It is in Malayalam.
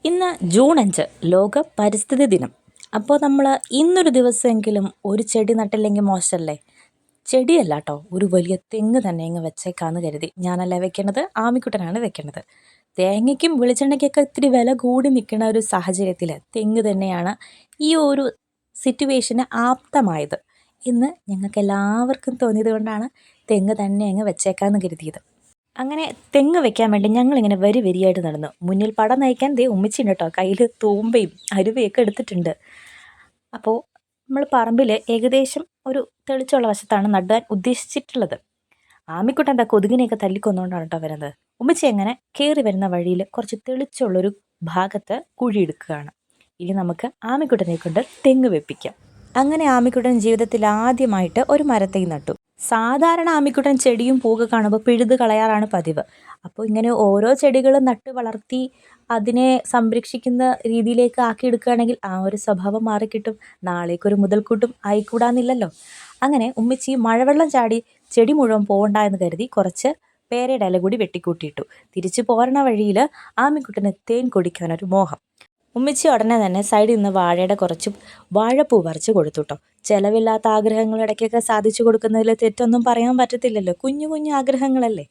ഇന്ന് ജൂൺ 5 ലോക പരിസ്ഥിതി ദിനം. അപ്പോൾ നമ്മൾ ഇന്നൊരു ദിവസമെങ്കിലും ഒരു ചെടി നട്ടില്ലെങ്കിൽ മോശമല്ലേ? ചെടിയല്ല കേട്ടോ, ഒരു വലിയ തെങ്ങ് തന്നെ ഇങ്ങ് വെച്ചേക്കാന്ന് കരുതി. ഞാനല്ല വെക്കണത്, ആമിക്കുട്ടനാണ് വെക്കണത്. തേങ്ങയ്ക്കും വെളിച്ചെണ്ണയ്ക്കൊക്കെ ഇത്തിരി വില കൂടി നിൽക്കുന്ന ഒരു സാഹചര്യത്തിൽ തെങ്ങ് തന്നെയാണ് ഈ ഒരു സിറ്റുവേഷന് ആപ്തമായത് എന്ന് ഞങ്ങൾക്ക് എല്ലാവർക്കും തോന്നിയത് കൊണ്ടാണ് തെങ്ങ് തന്നെ അങ്ങ് വെച്ചേക്കാന്ന് കരുതിയത്. അങ്ങനെ തെങ്ങ് വെക്കാൻ വേണ്ടി ഞങ്ങളിങ്ങനെ വരി വരിയായിട്ട് നടന്നു. മുന്നിൽ പടം നയിക്കാൻ ദേ ഉമ്മിച്ചിണ്ട് കേട്ടോ, കയ്യിൽ തൂമ്പയും അരുവയൊക്കെ എടുത്തിട്ടുണ്ട്. അപ്പോൾ നമ്മൾ പറമ്പിൽ ഏകദേശം ഒരു തെളിച്ചുള്ള വശത്താണ് നടാൻ ഉദ്ദേശിച്ചിട്ടുള്ളത്. ആമിക്കുട്ടൻ എന്താ കൊതുകിനെയൊക്കെ തല്ലിക്കൊന്നുകൊണ്ടാണ് കേട്ടോ വരുന്നത്. ഉമ്മച്ചി അങ്ങനെ കയറി വരുന്ന വഴിയിൽ കുറച്ച് തെളിച്ചുള്ളൊരു ഭാഗത്ത് കുഴിയെടുക്കുകയാണ്. ഇനി നമുക്ക് ആമിക്കുട്ടനെ കൊണ്ട് തെങ്ങ് വെപ്പിക്കാം. അങ്ങനെ ആമിക്കുട്ടൻ ജീവിതത്തിൽ ആദ്യമായിട്ട് ഒരു മരത്തൈ നട്ടു. സാധാരണ ആമിക്കുട്ടൻ ചെടിയും പൂവൊക്കെ കാണുമ്പോൾ പിഴുത് കളയാറാണ് പതിവ്. അപ്പോൾ ഇങ്ങനെ ഓരോ ചെടികളും നട്ട് വളർത്തി അതിനെ സംരക്ഷിക്കുന്ന രീതിയിലേക്ക് ആക്കിയെടുക്കുകയാണെങ്കിൽ ആ ഒരു സ്വഭാവം മാറിക്കിട്ടും. നാളേക്കൊരു മുതൽക്കൂട്ടും ആയിക്കൂടാന്നില്ലല്ലോ. അങ്ങനെ ഉമ്മച്ചി മഴവെള്ളം ചാടി ചെടി മുഴുവൻ പോകണ്ട എന്ന് കരുതി കുറച്ച് പേരയുടെ ഇല കൂടി വെട്ടിക്കൂട്ടിയിട്ടു. തിരിച്ചു പോരണ വഴിയിൽ ആമിക്കുട്ടന് തേൻ കുടിക്കാനൊരു മോഹം. ഉമ്മച്ചി ഉടനെ തന്നെ സൈഡിൽ നിന്ന് വാഴയുടെ കുറച്ച് വാഴപ്പൂ പറിച്ച് കൊടുത്തു കേട്ടോ. ചിലവില്ലാത്ത ആഗ്രഹങ്ങൾ ഇടയ്ക്കൊക്കെ സാധിച്ചു കൊടുക്കുന്നതിൽ തെറ്റൊന്നും പറയാൻ പറ്റത്തില്ലല്ലോ. കുഞ്ഞു കുഞ്ഞു ആഗ്രഹങ്ങളല്ലേ.